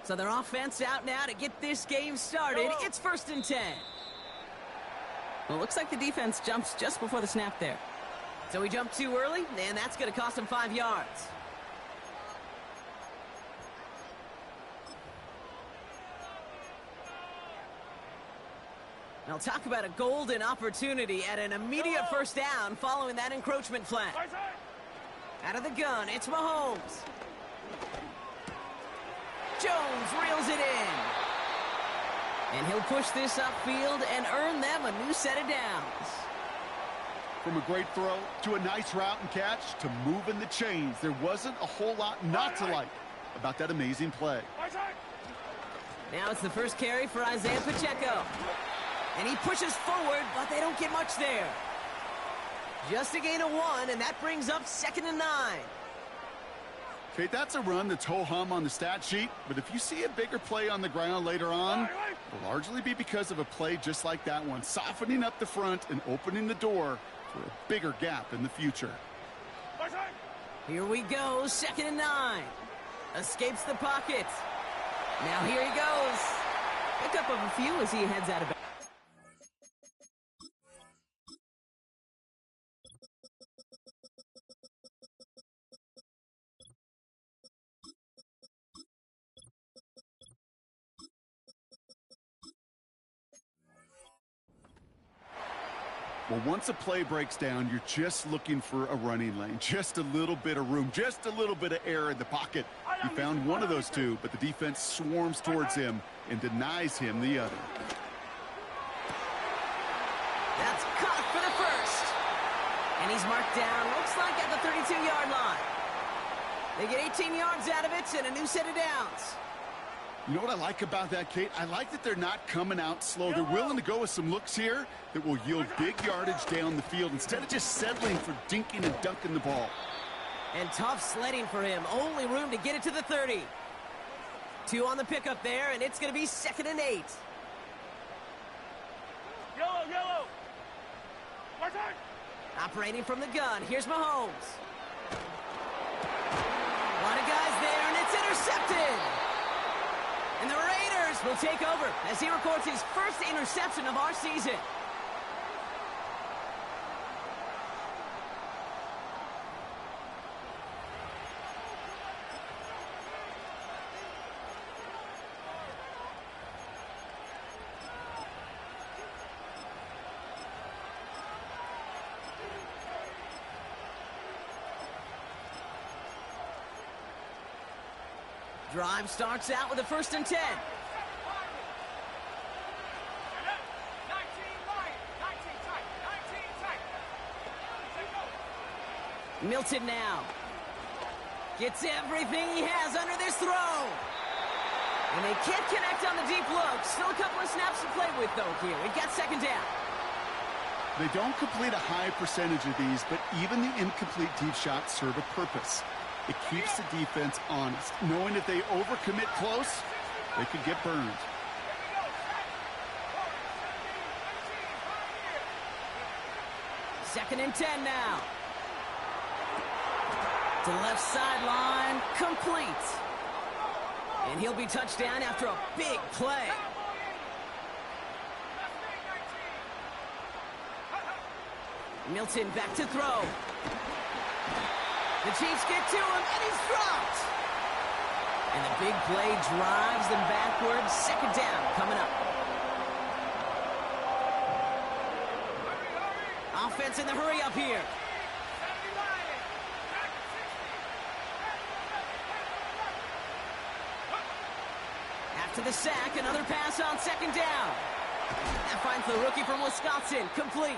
So their offense out now to get this game started. It's 1st and 10. Well, it looks like the defense jumps just before the snap there. So he jumped too early, and that's going to cost him 5 yards. Now talk about a golden opportunity at an immediate first down following that encroachment flag. Out of the gun, it's Mahomes. Jones reels it in. And he'll push this upfield and earn them a new set of downs. From a great throw to a nice route and catch to moving the chains, there wasn't a whole lot not to like about that amazing play. Now it's the first carry for Isaiah Pacheco. And he pushes forward, but they don't get much there. Just a gain of 1, and that brings up 2nd and 9. Okay, that's a run that's ho-hum on the stat sheet, but if you see a bigger play on the ground later on, it'll largely be because of a play just like that one, softening up the front and opening the door for a bigger gap in the future. Here we go, 2nd and 9. Escapes the pocket. Now here he goes. Pick up of a few as he heads out of bounds. Well, once a play breaks down, you're just looking for a running lane, just a little bit of room, just a little bit of air in the pocket. He found one of those two, but the defense swarms towards him and denies him the other. That's caught for the first. And he's marked down, looks like at the 32-yard line. They get 18 yards out of it and a new set of downs. You know what I like about that, Kate? I like that they're not coming out slow. They're willing to go with some looks here that will yield big yardage down the field instead of just settling for dinking and dunking the ball. And tough sledding for him. Only room to get it to the 30. 2 on the pickup there, and it's going to be 2nd and 8. Yellow! Operating from the gun, here's Mahomes. A lot of guys there, and it's intercepted. And the Raiders will take over as he records his first interception of our season. Drive starts out with a 1st and 10. Milton now. Gets everything he has under this throw. And they can't connect on the deep look. Still a couple of snaps to play with, though, here. We've got 2nd down. They don't complete a high percentage of these, but even the incomplete deep shots serve a purpose. It keeps the defense honest, knowing if they overcommit close, they could get burned. Second and 10 now. To the left sideline, complete. And he'll be touched down after a big play. Milton back to throw. The Chiefs get to him, and he's dropped. And the big play drives them backwards. 2nd down coming up. Offense in the hurry up here. After the sack, another pass on 2nd down. That finds the rookie from Wisconsin, complete.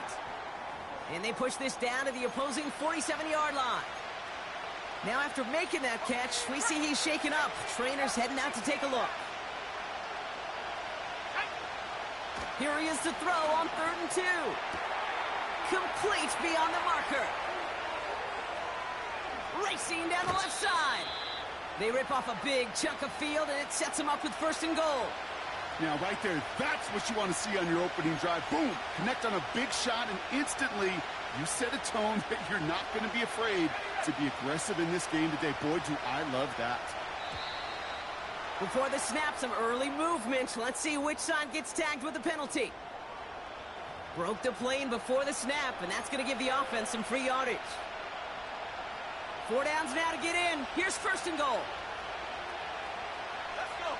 And they push this down to the opposing 47-yard line. Now after making that catch, we see he's shaken up. Trainer's heading out to take a look. Here he is to throw on 3rd and 2. Complete beyond the marker. Racing down the left side. They rip off a big chunk of field, and it sets them up with 1st and goal. Now, right there, that's what you want to see on your opening drive. Boom! Connect on a big shot, and instantly you set a tone that you're not going to be afraid to be aggressive in this game today. Boy, do I love that. Before the snap, some early movement. Let's see which side gets tagged with a penalty. Broke the plane before the snap, and that's going to give the offense some free yardage. 4 downs now to get in. Here's first and goal. Let's go.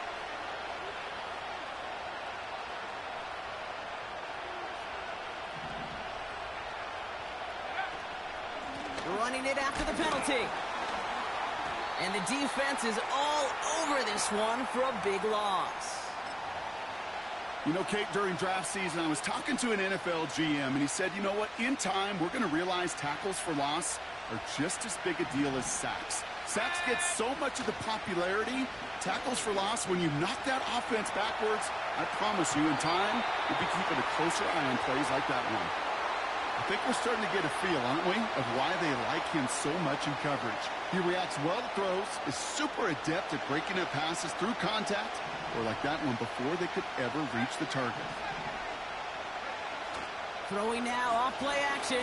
Running it after the penalty. And the defense is all over this one for a big loss. You know, Kate, during draft season, I was talking to an NFL GM, and he said, you know what, in time, we're going to realize tackles for loss are just as big a deal as sacks. Sacks get so much of the popularity. Tackles for loss, when you knock that offense backwards, I promise you, in time, we'll be keeping a closer eye on plays like that one. I think we're starting to get a feel, aren't we, of why they like him so much in coverage. He reacts well to throws, is super adept at breaking up passes through contact, or like that one before they could ever reach the target. Throwing now off play action.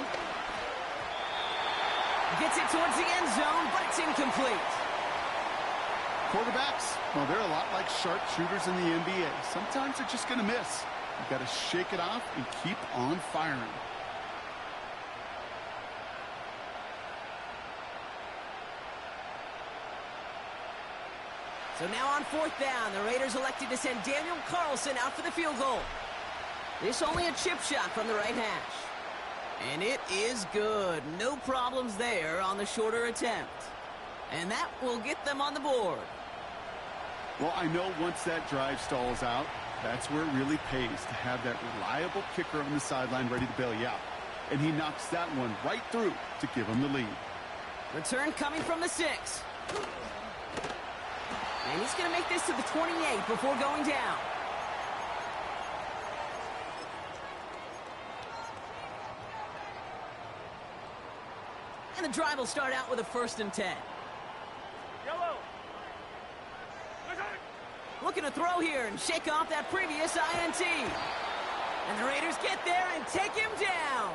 Gets it towards the end zone, but it's incomplete. Quarterbacks, well, they're a lot like sharpshooters in the NBA. Sometimes they're just going to miss. You've got to shake it off and keep on firing. So now on 4th down, the Raiders elected to send Daniel Carlson out for the field goal. This only a chip shot from the right hash. And it is good. No problems there on the shorter attempt. And that will get them on the board. Well, I know once that drive stalls out, that's where it really pays to have that reliable kicker on the sideline ready to bail you out. And he knocks that one right through to give him the lead. Return coming from the 6. And he's going to make this to the 28 before going down. And the drive will start out with a 1st and 10. Yellow. Looking to throw here and shake off that previous INT. And the Raiders get there and take him down.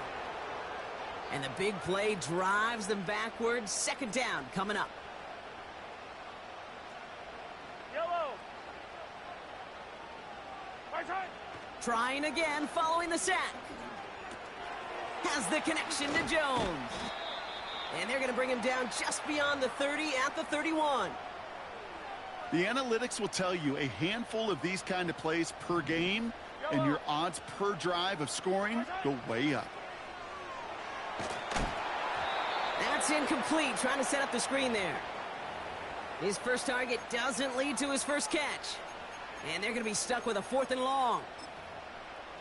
And the big play drives them backwards. 2nd down coming up. Yellow. Right side. Trying again following the sack. Has the connection to Jones. And they're going to bring him down just beyond the 30 at the 31. The analytics will tell you a handful of these kind of plays per game, and your odds per drive of scoring go way up. That's incomplete, trying to set up the screen there. His first target doesn't lead to his first catch. And they're going to be stuck with a 4th and long.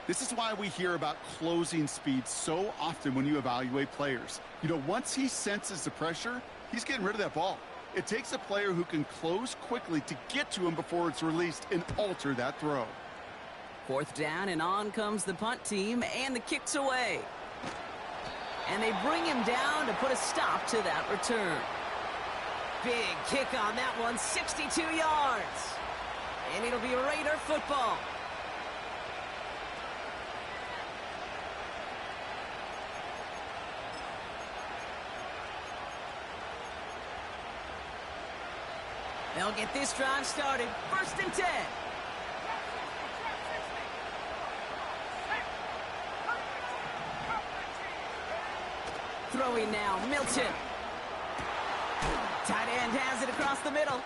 This is why we hear about closing speed so often when you evaluate players. You know, once he senses the pressure, he's getting rid of that ball. It takes a player who can close quickly to get to him before it's released and alter that throw. 4th down, and on comes the punt team, and the kick's away. And they bring him down to put a stop to that return. Big kick on that one, 62 yards. And it'll be Raider football. They'll get this drive started. 1st and 10. Throwing now, Milton. Tight end has it across the middle.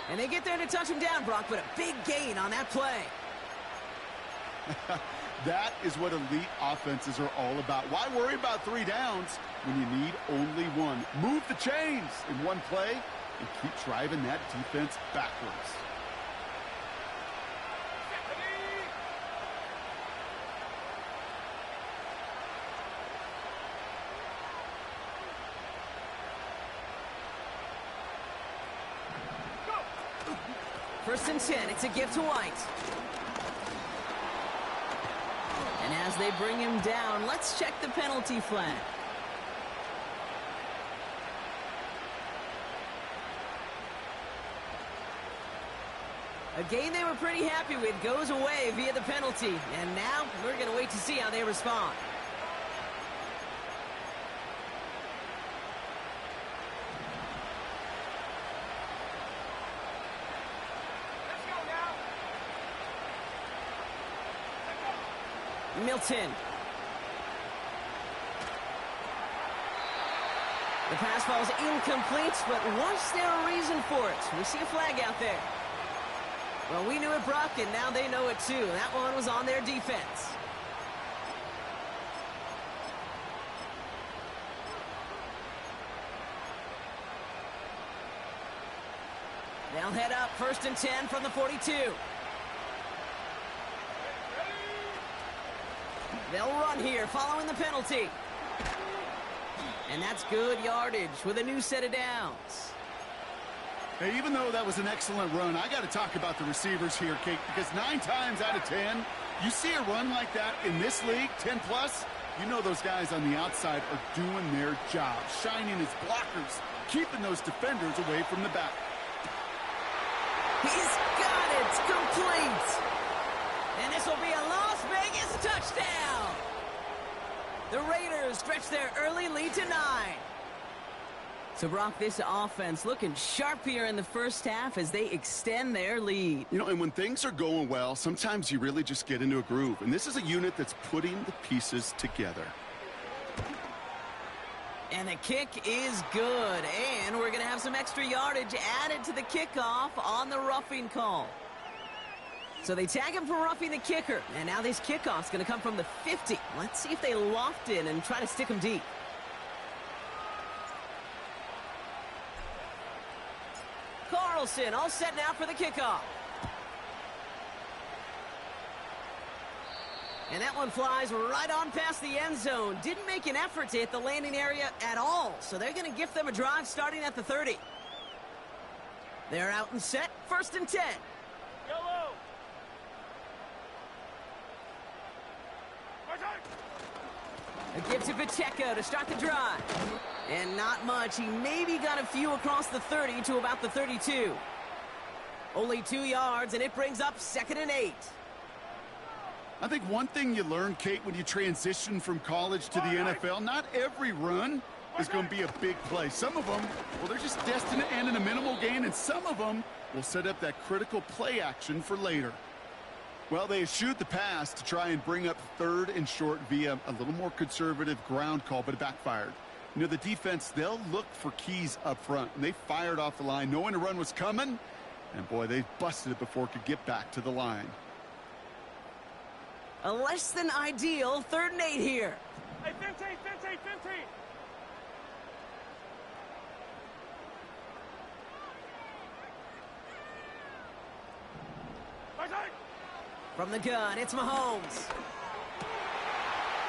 And they get there to touch him down, Brock, but a big gain on that play. That is what elite offenses are all about. Why worry about 3 downs when you need only one? Move the chains in one play and keep driving that defense backwards. First and 10, it's a give to White. And as they bring him down, let's check the penalty flag. A game they were pretty happy with goes away via the penalty. And now we're going to wait to see how they respond. Milton. The pass falls incomplete, but was there a reason for it? We see a flag out there. Well, we knew it, Brock, and now they know it too. That one was on their defense. They'll head up 1st and 10 from the 42. They'll run here following the penalty. And that's good yardage with a new set of downs. Hey, even though that was an excellent run, I got to talk about the receivers here, Kate, because 9 times out of 10, you see a run like that in this league, 10 plus, you know those guys on the outside are doing their job, shining as blockers, keeping those defenders away from the back. He's got it, complete. And this will be a Las Vegas touchdown. The Raiders stretch their early lead to 9. So, Brock, this offense looking sharp here in the first half as they extend their lead. You know, and when things are going well, sometimes you really just get into a groove. And this is a unit that's putting the pieces together. And the kick is good. And we're going to have some extra yardage added to the kickoff on the roughing call. So they tag him for roughing the kicker. And now this kickoff's going to come from the 50. Let's see if they loft in and try to stick him deep. Carlson all set now for the kickoff. And that one flies right on past the end zone. Didn't make an effort to hit the landing area at all. So they're going to gift them a drive starting at the 30. They're out and set. 1st and 10. Yellow. A gift to Pacheco to start the drive. And not much. He maybe got a few across the 30 to about the 32. Only 2 yards, and it brings up 2nd and 8. I think one thing you learn, Kate, when you transition from college to the NFL, not every run is going to be a big play. Some of them, well, they're just destined to end in a minimal gain, and some of them will set up that critical play action for later. Well, they eschewed the pass to try and bring up 3rd and short via a little more conservative ground call, but it backfired. You know, the defense, they'll look for keys up front, and they fired off the line knowing a run was coming, and boy, they busted it before it could get back to the line. A less than ideal 3rd and 8 here. Hey, Finty. From the gun, it's Mahomes.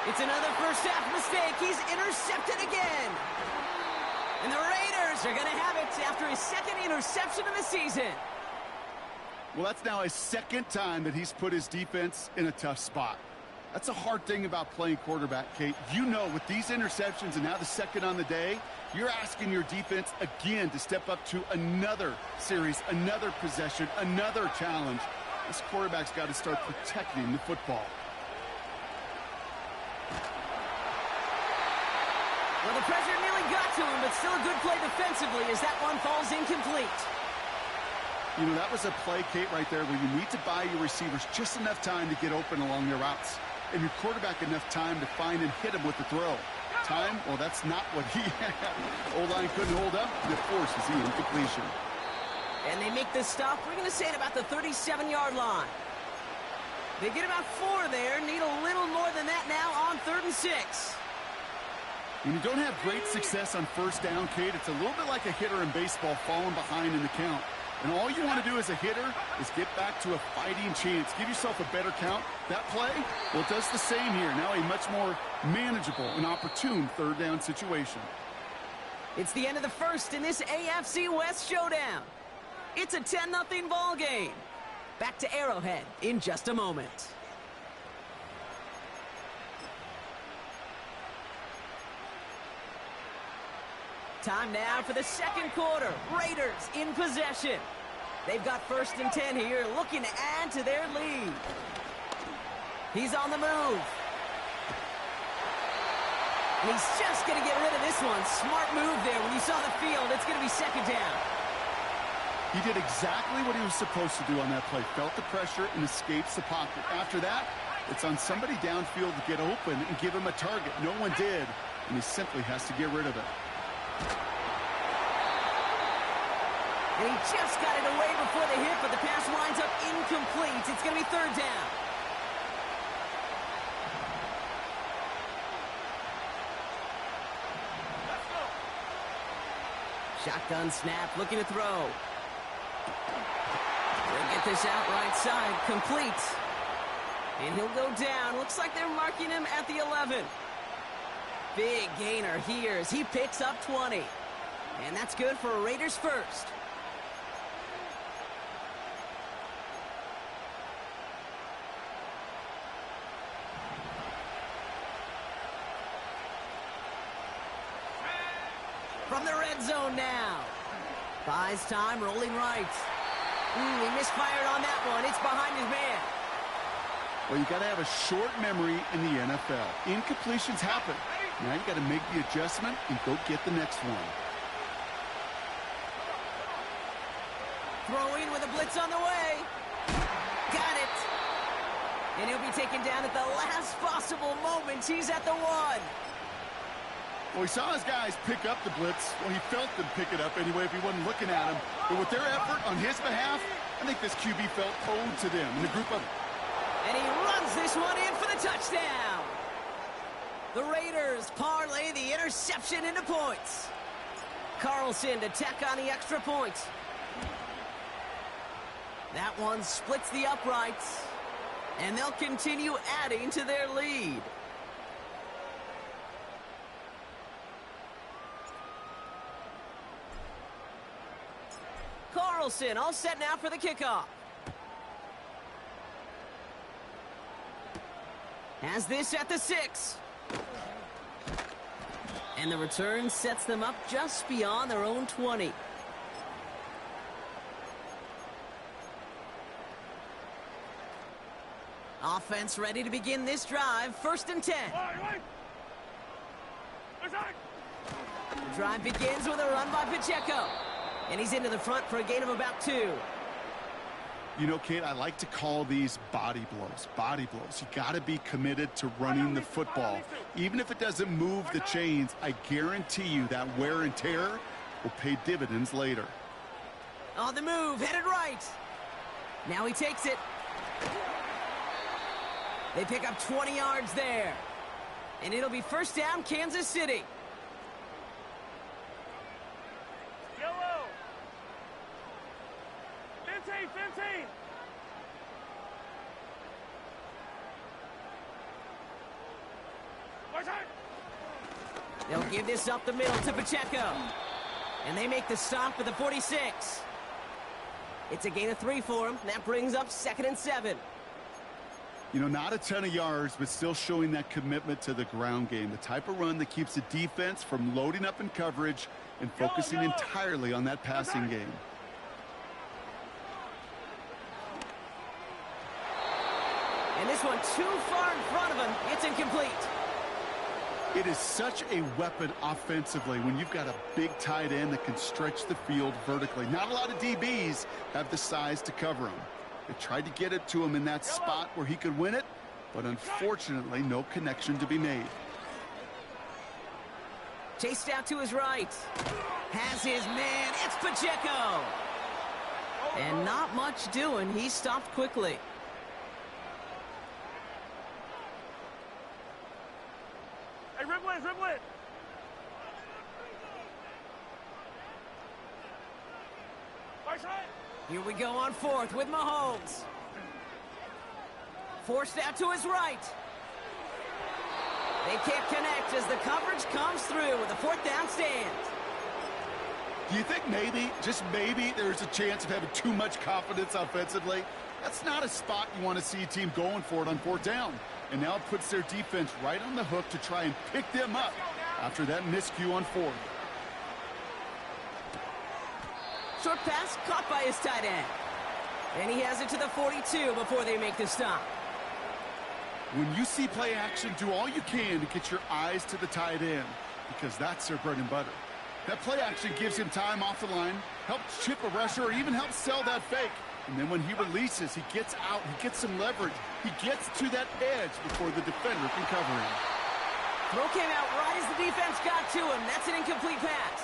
It's another first half mistake. He's intercepted again. And the Raiders are going to have it after his 2nd interception of the season. Well, that's now his 2nd time that he's put his defense in a tough spot. That's a hard thing about playing quarterback, Kate. You know, with these interceptions and now the 2nd on the day, you're asking your defense again to step up to another series, another possession, another challenge. This quarterback's got to start protecting the football. Well, the pressure nearly got to him, but still a good play defensively as that one falls incomplete. You know, that was a play, Kate, right there where you need to buy your receivers just enough time to get open along their routes. And your quarterback enough time to find and hit him with the throw. Time? Well, that's not what he had. O-line couldn't hold up, and it forces the incompletion. And they make this stop, we're going to say, at about the 37-yard line. They get about 4 there, need a little more than that now on 3rd and 6. When you don't have great success on 1st down, Kate, it's a little bit like a hitter in baseball falling behind in the count. And all you want to do as a hitter is get back to a fighting chance. Give yourself a better count. That play, well, it does the same here. Now a much more manageable and opportune 3rd down situation. It's the end of the 1st in this AFC West showdown. It's a 10-0 ball game. Back to Arrowhead in just a moment. Time now for the 2nd quarter. Raiders in possession. They've got 1st and 10 here, looking to add to their lead. He's on the move. And he's just going to get rid of this one. Smart move there. When you saw the field, it's going to be 2nd down. He did exactly what he was supposed to do on that play. Felt the pressure and escapes the pocket. After that, It's on somebody downfield to get open and give him a target. No one did, and he simply has to get rid of it. And he just got it away before the hit, but the pass winds up incomplete. It's going to be third down. Let's go. Shotgun snap, looking to throw. They'll get this out right side, complete. And he'll go down. Looks like they're marking him at the 11. Big gainer here as he picks up 20. And that's good for a Raiders first. From the red zone now. Buys time, rolling right. He misfired on that one. It's behind his man. Well, you got to have a short memory in the NFL. Incompletions happen. Now you got to make the adjustment and go get the next one. Throwing with a blitz on the way. Got it. And he'll be taken down at the last possible moment. He's at the 1. Well, he saw his guys pick up the blitz. Well, he felt them pick it up anyway if he wasn't looking at him. But with their effort on his behalf, I think this QB felt owed to them in the group of... And he runs this one in for the touchdown. The Raiders parlay the interception into points. Carlson to tack on the extra point. That one splits the uprights. And they'll continue adding to their lead. Carlson all set now for the kickoff. Has this at the 6. And the return sets them up just beyond their own 20. Offense ready to begin this drive. 1st and 10. The drive begins with a run by Pacheco. And he's into the front for a gain of about 2. You know, Kate, I like to call these body blows. Body blows. You got to be committed to running the football. Even if it doesn't move the chains, I guarantee you that wear and tear will pay dividends later. On the move, headed right. Now he takes it. They pick up 20 yards there. And it'll be 1st down, Kansas City. Yellow. 15. They'll give this up the middle to Pacheco. And they make the stop at the 46. It's a gain of 3 for him. That brings up 2nd and 7. You know, not a ton of yards, but still showing that commitment to the ground game. The type of run that keeps the defense from loading up in coverage and focusing entirely on that passing game. And this one too far in front of him. It's incomplete. It is such a weapon offensively when you've got a big tight end that can stretch the field vertically. Not a lot of DBs have the size to cover him. They tried to get it to him in that spot where he could win it, but unfortunately, no connection to be made. Chased out to his right. Has his man. It's Pacheco. And not much doing. He stopped quickly. Hey, dribble it. Here we go on 4th with Mahomes. Forced out to his right. They can't connect as the coverage comes through with a 4th down stand. Do you think maybe, just maybe, there's a chance of having too much confidence offensively? That's not a spot you want to see a team going for it on 4th down. And now it puts their defense right on the hook to try and pick them up after that miscue on 4th. Short pass caught by his tight end. And he has it to the 42 before they make the stop. When you see play action, do all you can to get your eyes to the tight end, because that's their bread and butter. That play action gives him time off the line, helps chip a rusher, or even helps sell that fake. And then when he releases, he gets out, he gets some leverage. He gets to that edge before the defender can cover him. Throw came out right as the defense got to him. That's an incomplete pass.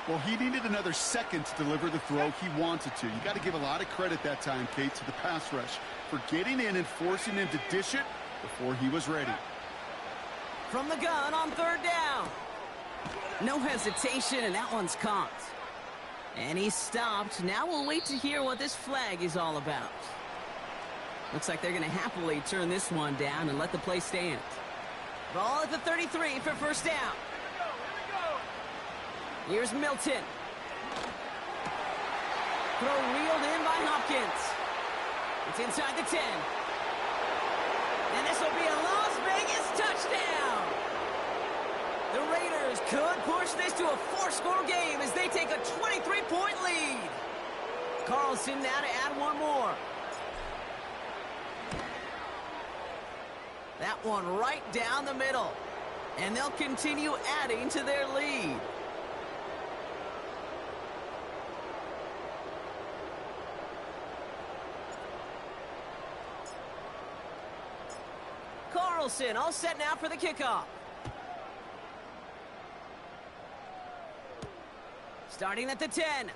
Well, he needed another second to deliver the throw he wanted to. You got to give a lot of credit that time, Kate, to the pass rush for getting in and forcing him to dish it before he was ready. From the gun on third down. No hesitation, and that one's caught. And he's stopped. Now we'll wait to hear what this flag is all about. Looks like they're going to happily turn this one down and let the play stand. Ball at the 33 for first down. Here's Milton. Throw reeled in by Hopkins. It's inside the 10. And this will be a Las Vegas touchdown. The Raiders could push this to a 4-score game as they take a 23-point lead. Carlson now to add one more. That one right down the middle. And they'll continue adding to their lead. Carlson all set now for the kickoff. Starting at the 10.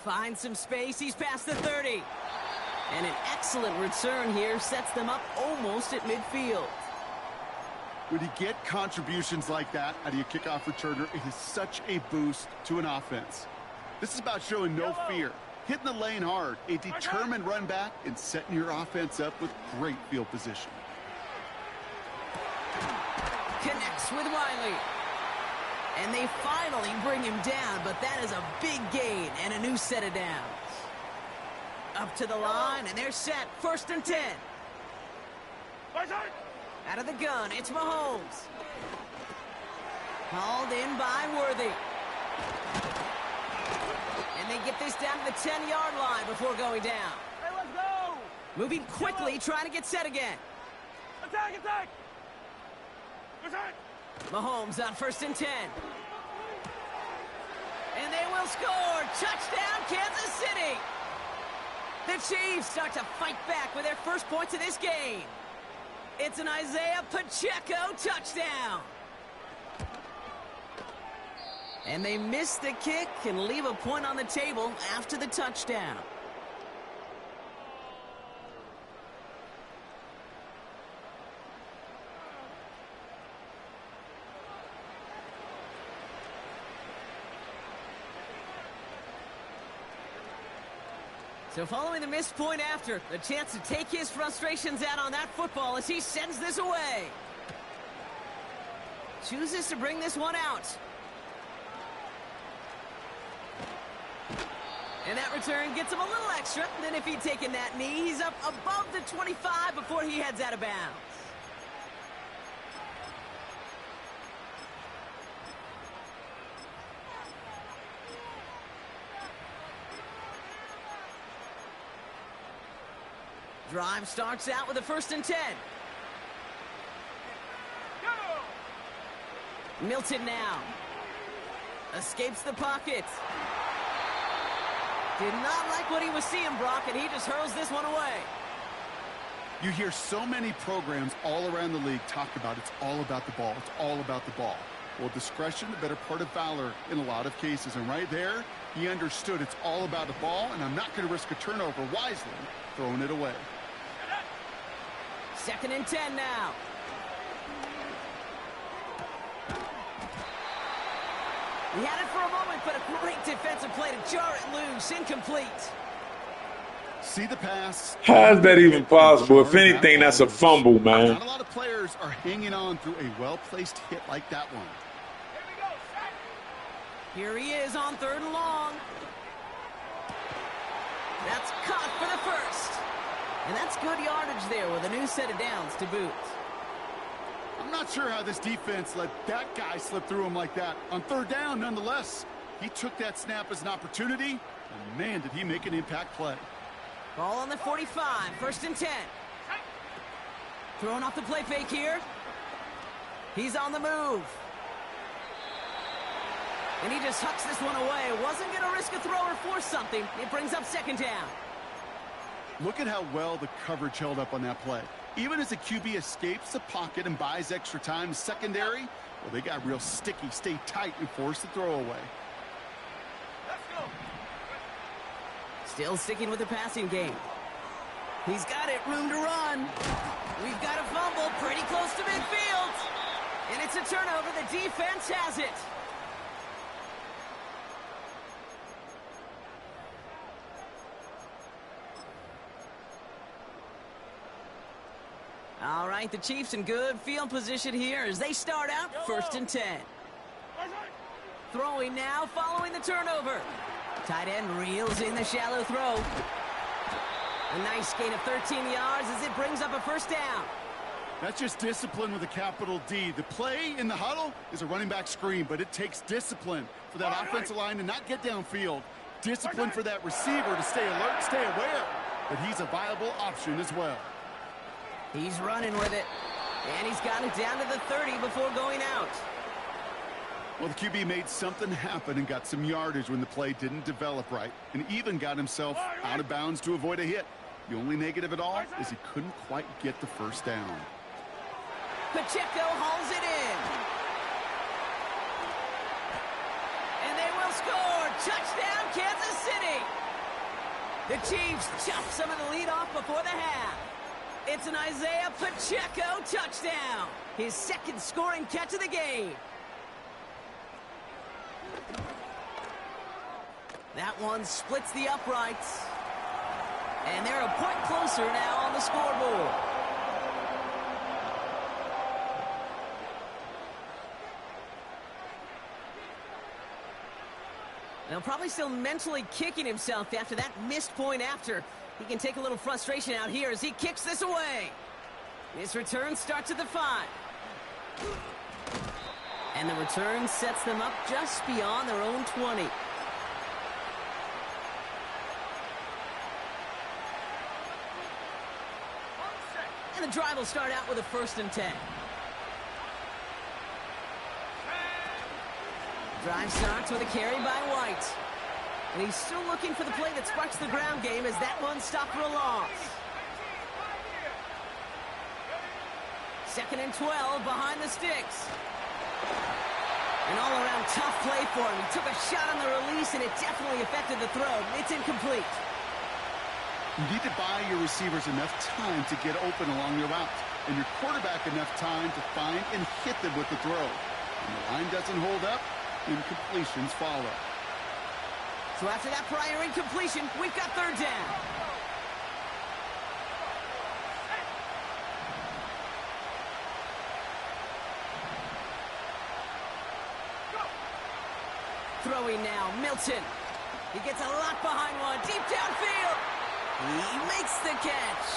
Finds some space. He's past the 30. And an excellent return here sets them up almost at midfield. When you get contributions like that out of your kickoff returner, it is such a boost to an offense. This is about showing no fear, hitting the lane hard, a determined run back, and setting your offense up with great field position. Connects with Wiley. And they finally bring him down, but that is a big gain and a new set of downs. Up to the line, and they're set. First and 10. Out of the gun, it's Mahomes. Hauled in by Worthy. And they get this down to the 10-yard line before going down. Hey, let's go! Moving quickly, trying to get set again. Attack, attack! Attack! Mahomes on first and 10. And they will score. Touchdown, Kansas City. The Chiefs start to fight back with their first points of this game. It's an Isaiah Pacheco touchdown. And they miss the kick and leave a point on the table after the touchdown. So following the missed point after, the chance to take his frustrations out on that football as he sends this away. Chooses to bring this one out. And that return gets him a little extra. Then if he'd taken that knee, he's up above the 25 before he heads out of bounds. Drive starts out with a first and 10. Go! Milton now. Escapes the pocket. Did not like what he was seeing, Brock, and he just hurls this one away. You hear so many programs all around the league talk about it's all about the ball. It's all about the ball. Well, discretion, the better part of valor in a lot of cases. And right there, he understood it's all about the ball, and I'm not going to risk a turnover wisely, throwing it away. Second and 10 now. He had it for a moment, but a great defensive play to jar it loose. Incomplete. See the pass. How is that even possible? If anything, that's a fumble, man. Not a lot of players are hanging on through a well-placed hit like that one. Here he is on third and long. That's caught for the first. And that's good yardage there with a new set of downs to boot. I'm not sure how this defense let that guy slip through him like that. On third down, nonetheless, he took that snap as an opportunity, and man, did he make an impact play. Ball on the 45, first and 10. Throwing off the play fake here. He's on the move. And he just hucks this one away. Wasn't going to risk a throw or force something. It brings up second down. Look at how well the coverage held up on that play. Even as the QB escapes the pocket and buys extra time, secondary, well, they got real sticky, stay tight, and force the throw away. Let's go. Still sticking with the passing game. He's got it, room to run. We've got a fumble pretty close to midfield. And it's a turnover. The defense has it. All right, the Chiefs in good field position here as they start out 1st and 10. Throwing now following the turnover. Tight end reels in the shallow throw. A nice gain of 13 yards as it brings up a first down. That's just discipline with a capital D. The play in the huddle is a running back screen, but it takes discipline for that offensive line to not get downfield. Discipline for that receiver to stay alert, stay aware that he's a viable option as well. He's running with it. And he's got it down to the 30 before going out. Well, the QB made something happen and got some yardage when the play didn't develop right, and even got himself out of bounds to avoid a hit. The only negative at all is he couldn't quite get the first down. Pacheco hauls it in. And they will score. Touchdown, Kansas City. The Chiefs chop some of the lead off before the half. It's an Isaiah Pacheco touchdown. His second scoring catch of the game. That one splits the uprights. And they're a point closer now on the scoreboard. Now probably still mentally kicking himself after that missed point after. He can take a little frustration out here as he kicks this away. His return starts at the 5. And the return sets them up just beyond their own 20. And the drive will start out with a 1st and 10. Drive starts with a carry by White. And he's still looking for the play that sparks the ground game as that one stopped for a loss. 2nd and 12 behind the sticks. An all-around tough play for him. He took a shot on the release, and it definitely affected the throw. It's incomplete. You need to buy your receivers enough time to get open along your route, and your quarterback enough time to find and hit them with the throw. When the line doesn't hold up, incompletions follow. So after that prior incompletion, we've got 3rd down. Throwing now, Milton. He gets a lot behind one, deep downfield. He makes the catch.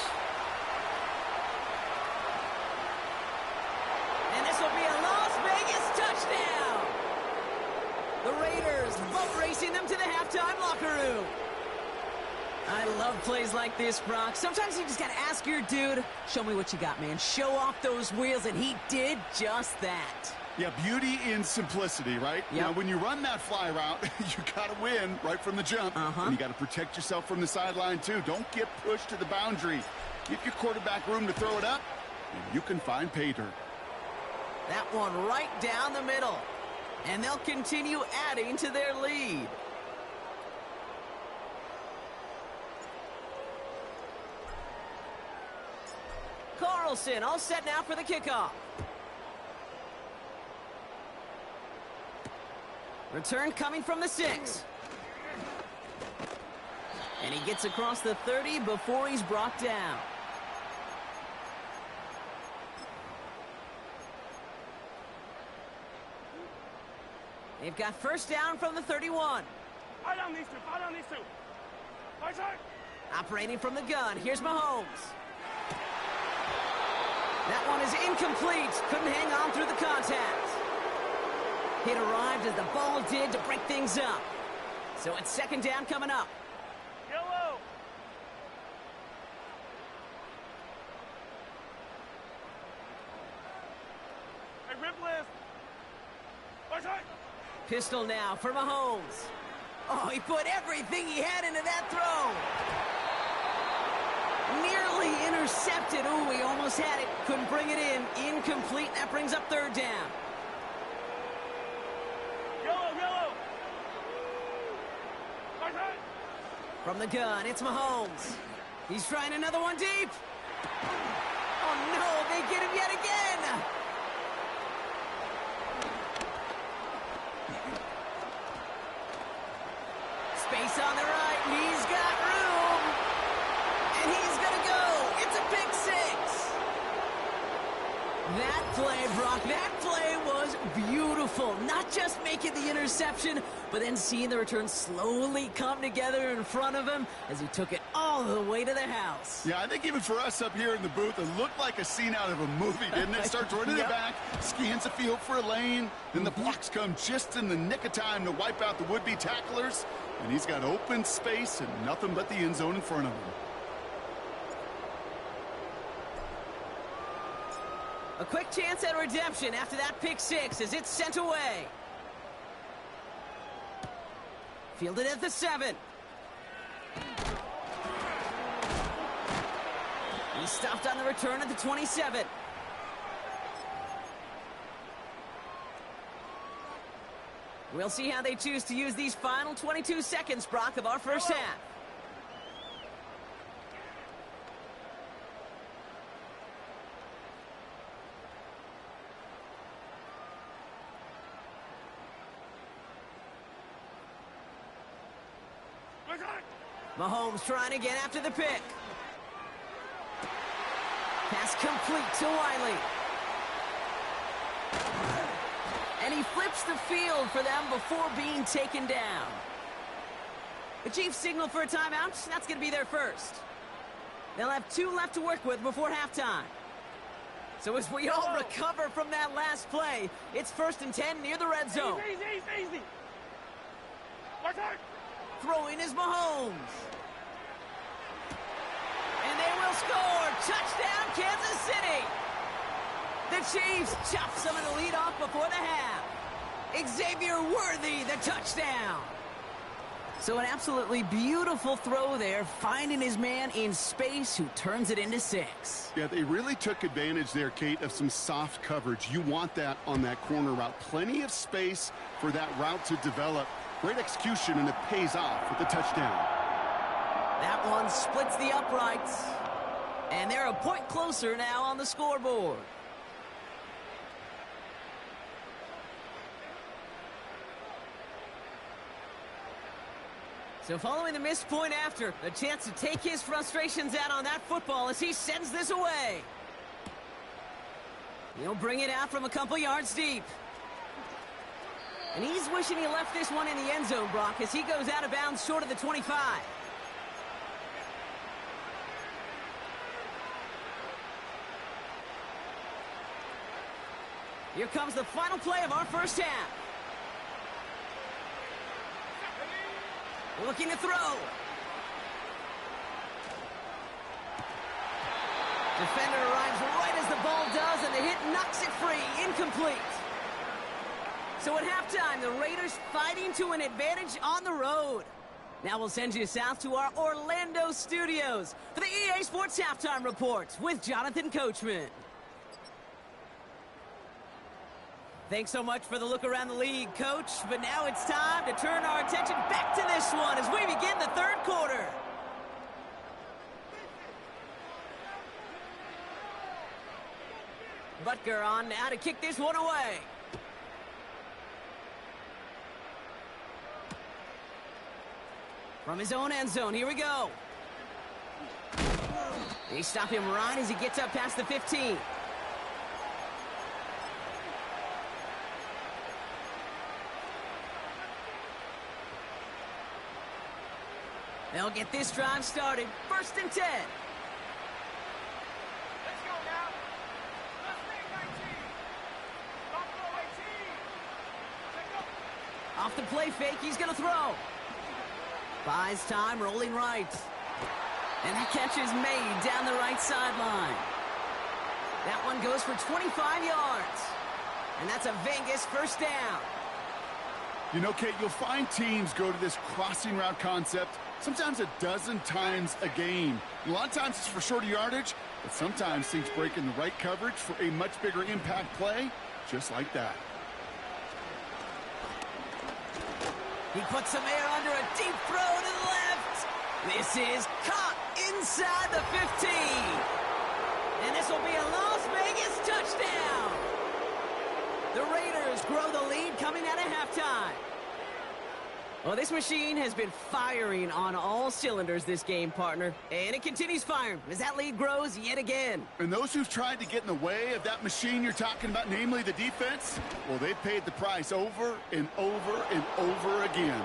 And this will be a Las Vegas touchdown. The Raiders boat racing them to the halftime locker room. I love plays like this, Brock. Sometimes you just got to ask your dude, show me what you got, man. Show off those wheels, and he did just that. Yeah, beauty in simplicity, right? Yep. Now, when you run that fly route, you got to win right from the jump. And you got to protect yourself from the sideline, too. Don't get pushed to the boundary. Give your quarterback room to throw it up, and you can find pay dirt. That one right down the middle. And they'll continue adding to their lead. Carlson all set now for the kickoff. Return coming from the 6. And he gets across the 30 before he's brought down. They've got 1st down from the 31. Fire down these two. Fire down these two. Right side. Operating from the gun. Here's Mahomes. That one is incomplete. Couldn't hang on through the contact. It arrived as the ball did to break things up. So it's 2nd down coming up. Yellow. Hey, rip list. Right side. Pistol now for Mahomes. Oh, he put everything he had into that throw. Nearly intercepted. Oh, he almost had it. Couldn't bring it in. Incomplete. That brings up third down. Yellow. From the gun, it's Mahomes. He's trying another one deep. Oh, no, they get him yet again. Space on the right, and he's got room. And he's going to go. It's a pick six. That play, Brock, that play was beautiful. Not just making the interception, but then seeing the return slowly come together in front of him as he took it all the way to the house. Yeah, I think even for us up here in the booth, it looked like a scene out of a movie, didn't it? Starts running it back, scans the field for a lane, then the blocks come just in the nick of time to wipe out the would-be tacklers, and he's got open space and nothing but the end zone in front of him. A quick chance at redemption after that pick six as it's sent away. Fielded at the 7. He stopped on the return at the 27. We'll see how they choose to use these final 22 seconds, Brock, of our first half. Mahomes trying again after the pick. Pass complete to Wiley. And he flips the field for them before being taken down. The Chiefs signal for a timeout. That's going to be their first. They'll have 2 left to work with before halftime. So as we all recover from that last play, it's 1st and 10 near the red zone. Easy. Throwing is Mahomes. And they will score. Touchdown, Kansas City. The Chiefs chop some of the lead off before the half. Xavier Worthy, the touchdown. So an absolutely beautiful throw there, finding his man in space who turns it into 6. Yeah, they really took advantage there, Kate, of some soft coverage. You want that on that corner route. Plenty of space for that route to develop. Great execution, and it pays off with the touchdown. That one splits the uprights. And they're a point closer now on the scoreboard. So following the missed point after, a chance to take his frustrations out on that football as he sends this away. He'll bring it out from a couple yards deep. And he's wishing he left this one in the end zone, Brock, as he goes out of bounds short of the 25. Here comes the final play of our first half. Looking to throw. Defender arrives right as the ball does, and the hit knocks it free. Incomplete. So at halftime, the Raiders fighting to an advantage on the road. Now we'll send you south to our Orlando studios for the EA Sports Halftime Report with Jonathan Coachman. Thanks so much for the look around the league, Coach. But now it's time to turn our attention back to this one as we begin the third quarter. Butker on now to kick this one away. From his own end zone, here we go. They stop him right as he gets up past the 15. They'll get this drive started. 1st and 10. Let's go now. Let's make 19. Buffalo 18. Check up. Off the play fake, he's going to throw. Buys time, rolling right. And that catch is made down the right sideline. That one goes for 25 yards. And that's a Vegas first down. You know, Kate, you'll find teams go to this crossing route concept sometimes a dozen times a game. A lot of times it's for shorter yardage, but sometimes things break in the right coverage for a much bigger impact play, just like that. He puts some air under a deep throw to the left. This is caught inside the 15. And this will be a Las Vegas touchdown. The Raiders grow the lead coming out of halftime. Well, this machine has been firing on all cylinders this game, partner. And it continues firing as that lead grows yet again. And those who've tried to get in the way of that machine you're talking about, namely the defense, well, they've paid the price over and over and over again.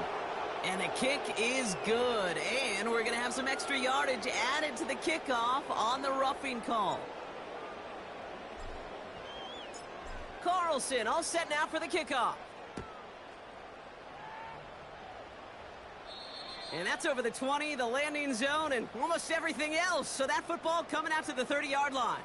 And the kick is good. And we're going to have some extra yardage added to the kickoff on the roughing call. Carlson all set now for the kickoff. And that's over the 20, the landing zone, and almost everything else. So that football coming out to the 30-yard line.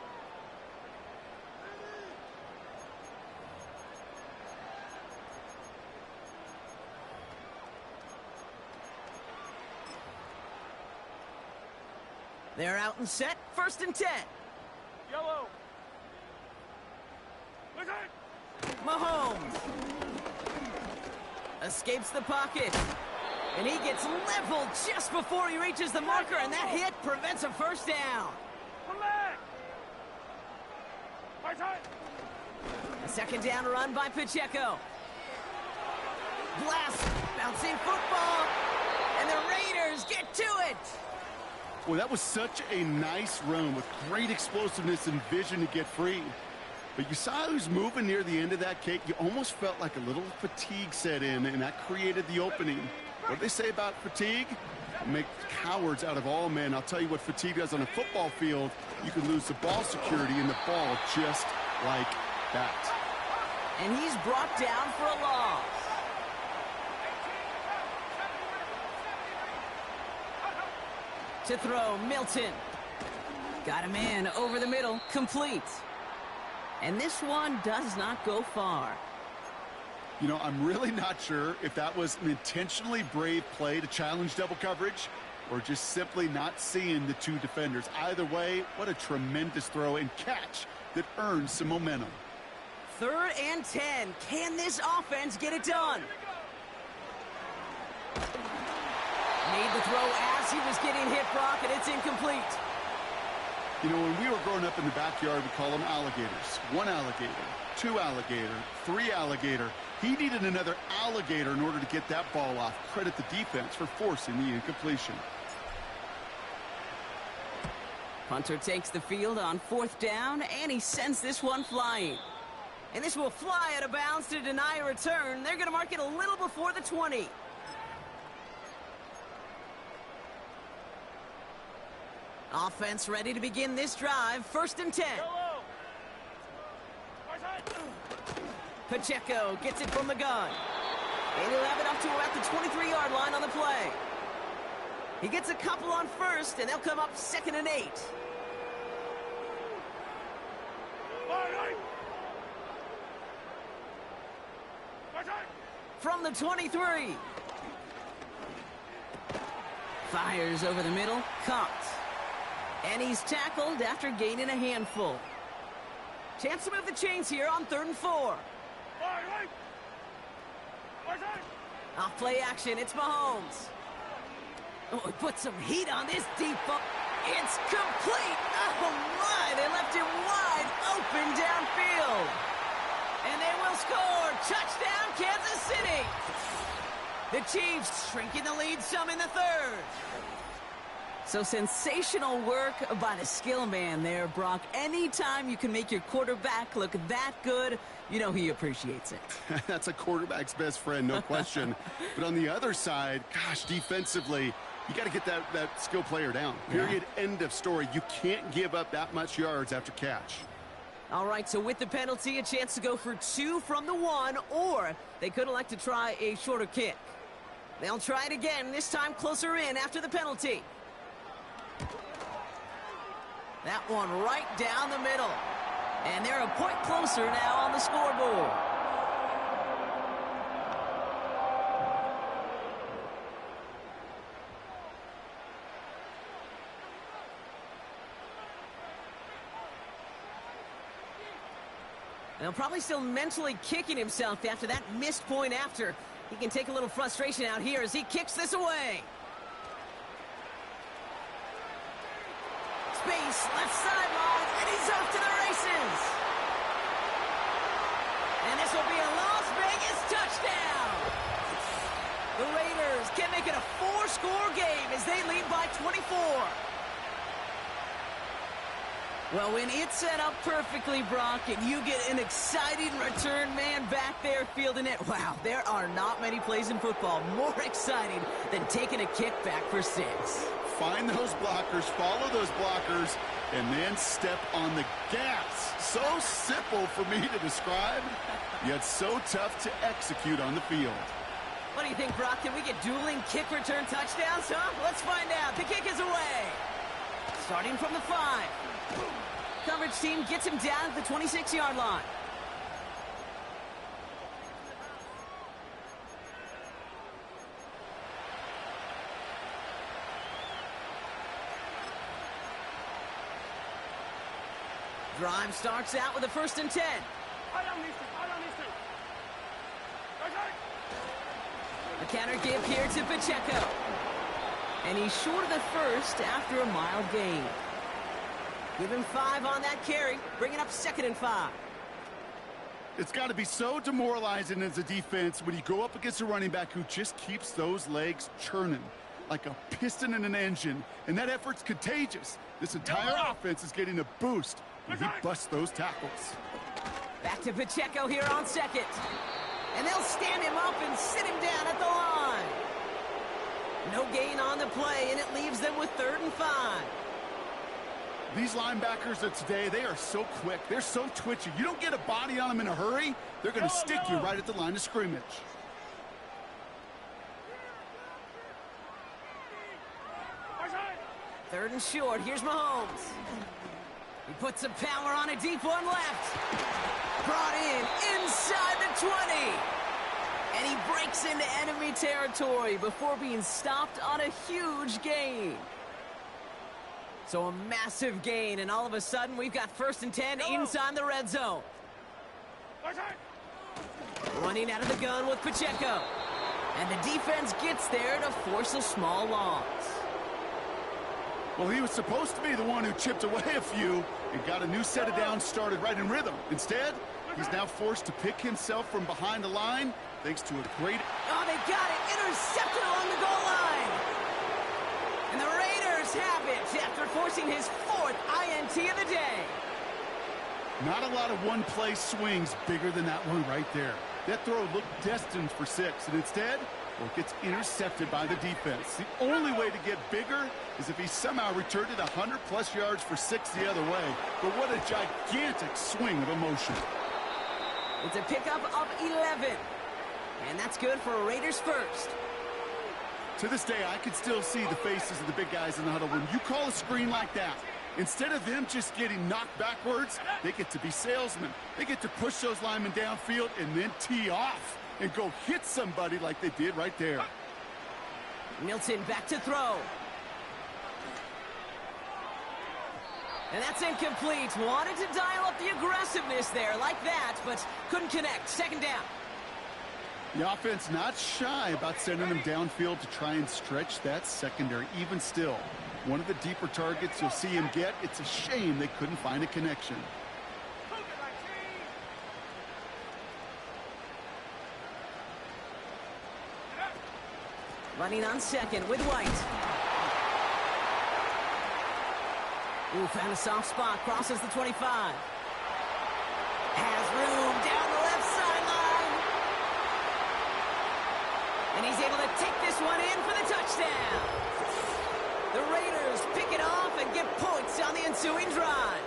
They're out and set. 1st and 10. Yellow. Look out! Mahomes escapes the pocket. And he gets leveled just before he reaches the marker, and that hit prevents a first down. Come back! Right side! A 2nd down run by Pacheco. Blast, bouncing football, and the Raiders get to it. Well, that was such a nice run with great explosiveness and vision to get free. But you saw who's moving near the end of that, Kate. You almost felt like a little fatigue set in, and that created the opening. What do they say about fatigue? Make cowards out of all men. I'll tell you what fatigue does on a football field. You can lose the ball security and the ball just like that. And he's brought down for a loss. To throw, Milton. Got him in over the middle, complete. And this one does not go far. You know, I'm really not sure if that was an intentionally brave play to challenge double coverage or just simply not seeing the two defenders. Either way, what a tremendous throw and catch that earns some momentum. 3rd and 10. Can this offense get it done? Made the throw as he was getting hit, Brock, and it's incomplete. You know, when we were growing up in the backyard, we call them alligators. 1 alligator, 2 alligator, 3 alligator. He needed another alligator in order to get that ball off. Credit the defense for forcing the incompletion. Punter takes the field on 4th down, and he sends this one flying. And this will fly out of bounds to deny a return. They're going to mark it a little before the 20. Offense ready to begin this drive. 1st and 10. Yellow. Right side! Pacheco gets it from the gun. And he'll have it up to about the 23-yard line on the play. He gets a couple on 1st, and they'll come up 2nd and 8. Right side! From the 23. Fires over the middle. Caught. And he's tackled after gaining a handful. Chance to move the chains here on 3rd and 4. Right side! Off play action, it's Mahomes. Oh, he put some heat on this deep ball. It's complete. Oh, my. They left it wide open downfield. And they will score. Touchdown, Kansas City. The Chiefs shrinking the lead some in the 3rd. So sensational work by the skill man there, Brock. Anytime you can make your quarterback look that good, you know he appreciates it. That's a quarterback's best friend, no question. But on the other side, gosh, defensively, you got to get that skill player down. Period. Yeah. End of story. You can't give up that much yards after catch. All right, so with the penalty, a chance to go for 2 from the 1, or they could elect to try a shorter kick. They'll try it again, this time closer in after the penalty. That one right down the middle. And they're a point closer now on the scoreboard. They'll probably still mentally kicking himself after that missed point after. He can take a little frustration out here as he kicks this away. Space, left sideline, and he's off to the races. And this will be a Las Vegas touchdown. The Raiders can make it a 4-score game as they lead by 24. Well, when it's set up perfectly, Brock, and you get an exciting return man back there fielding it, wow, there are not many plays in football more exciting than taking a kick back for 6. Find those blockers, follow those blockers, and then step on the gas. So simple for me to describe, yet so tough to execute on the field. What do you think, Brock? Can we get dueling kick return touchdowns, huh? Let's find out. The kick is away. Starting from the 5. Coverage team gets him down at the 26-yard line. Drive starts out with a 1st and 10. The counter give here to Pacheco. And he's short of the 1st after a mild gain. Give him 5 on that carry, bringing up 2nd and 5. It's got to be so demoralizing as a defense when you go up against a running back who just keeps those legs churning like a piston in an engine, and that effort's contagious. This entire offense is getting a boost when he busts those tackles. Back to Pacheco here on 2nd. And they'll stand him up and sit him down at the line. No gain on the play, and it leaves them with 3rd and 5. These linebackers of today, they are so quick. They're so twitchy. You don't get a body on them in a hurry, they're going to stick you right at the line of scrimmage. Third and short. Here's Mahomes. He puts some power on a deep one left. Brought in inside the 20. And he breaks into enemy territory before being stopped on a huge gain. So a massive gain, and all of a sudden we've got 1st and 10 inside the red zone. Running out of the gun with Pacheco. And the defense gets there to force a small loss. Well, he was supposed to be the one who chipped away a few and got a new set of downs started right in rhythm. Instead, he's now forced to pick himself from behind the line thanks to a great... Oh, they got it! Intercepted along the goal line! And the Raiders have it after forcing his 4th INT of the day. Not a lot of one-play swings bigger than that one right there. That throw looked destined for 6, and instead, well, it gets intercepted by the defense. The only way to get bigger is if he somehow returned it 100-plus yards for 6 the other way. But what a gigantic swing of emotion. It's a pickup of 11. And that's good for a Raiders 1st. To this day, I can still see the faces of the big guys in the huddle. When you call a screen like that, instead of them just getting knocked backwards, they get to be salesmen. They get to push those linemen downfield and then tee off and go hit somebody like they did right there. Milton back to throw. And that's incomplete. Wanted to dial up the aggressiveness there like that, but couldn't connect. 2nd down. The offense not shy about sending them downfield to try and stretch that secondary. Even still, one of the deeper targets you'll see him get. It's a shame they couldn't find a connection. Running on 2nd with White. Ooh, found a soft spot. Crosses the 25. Has room down the left sideline. And he's able to take this one in for the touchdown. The Raiders pick it off and get points on the ensuing drive.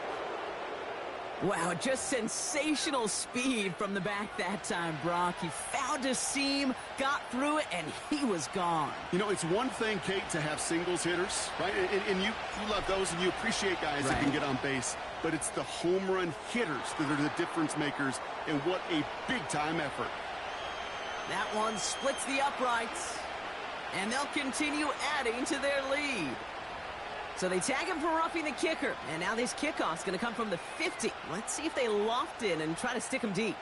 Wow, just sensational speed from the back that time, Brock. He found a seam, got through it, and he was gone. You know, it's one thing, Kate, to have singles hitters, right? And you love those, and you appreciate guys that can get on base. But it's the home run hitters that are the difference makers, and what a big-time effort. That one splits the uprights, and they'll continue adding to their lead. So they tag him for roughing the kicker. And now this kickoff's going to come from the 50. Let's see if they loft in and try to stick him deep.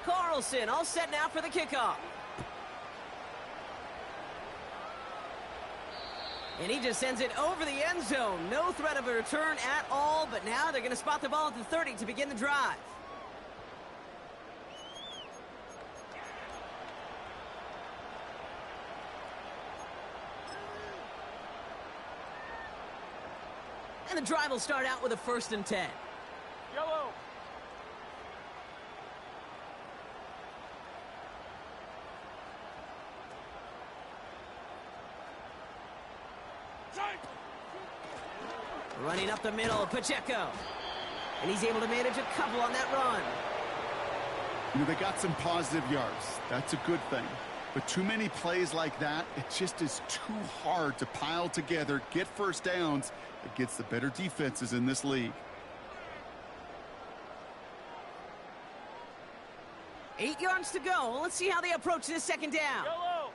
Carlson all set now for the kickoff. And he just sends it over the end zone. No threat of a return at all, but now they're going to spot the ball at the 30 to begin the drive. And the drive will start out with a 1st and 10. Yellow. Running up the middle, Pacheco. And he's able to manage a couple on that run. You know, they got some positive yards. That's a good thing. But too many plays like that, it just is too hard to pile together, get first downs against the better defenses in this league. 8 yards to go. Let's see how they approach this 2nd down. Yellow.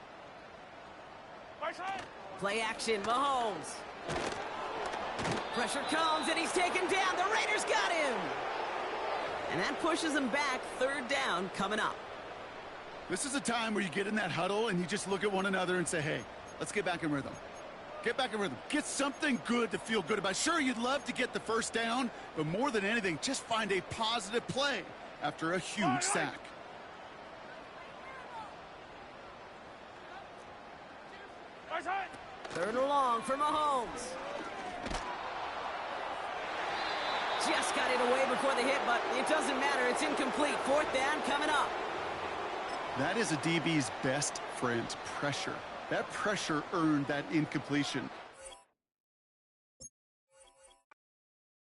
Right side. Play action, Mahomes. Pressure comes, and he's taken down. The Raiders got him. And that pushes him back. 3rd down coming up. This is a time where you get in that huddle and you just look at one another and say, hey, let's get back in rhythm. Get back in rhythm. Get something good to feel good about. Sure, you'd love to get the 1st down, but more than anything, just find a positive play after a huge sack. Right side. 3rd and long for Mahomes. Just got it away before the hit, but it doesn't matter. It's incomplete. 4th down coming up. That is a DB's best friend, pressure. That pressure earned that incompletion.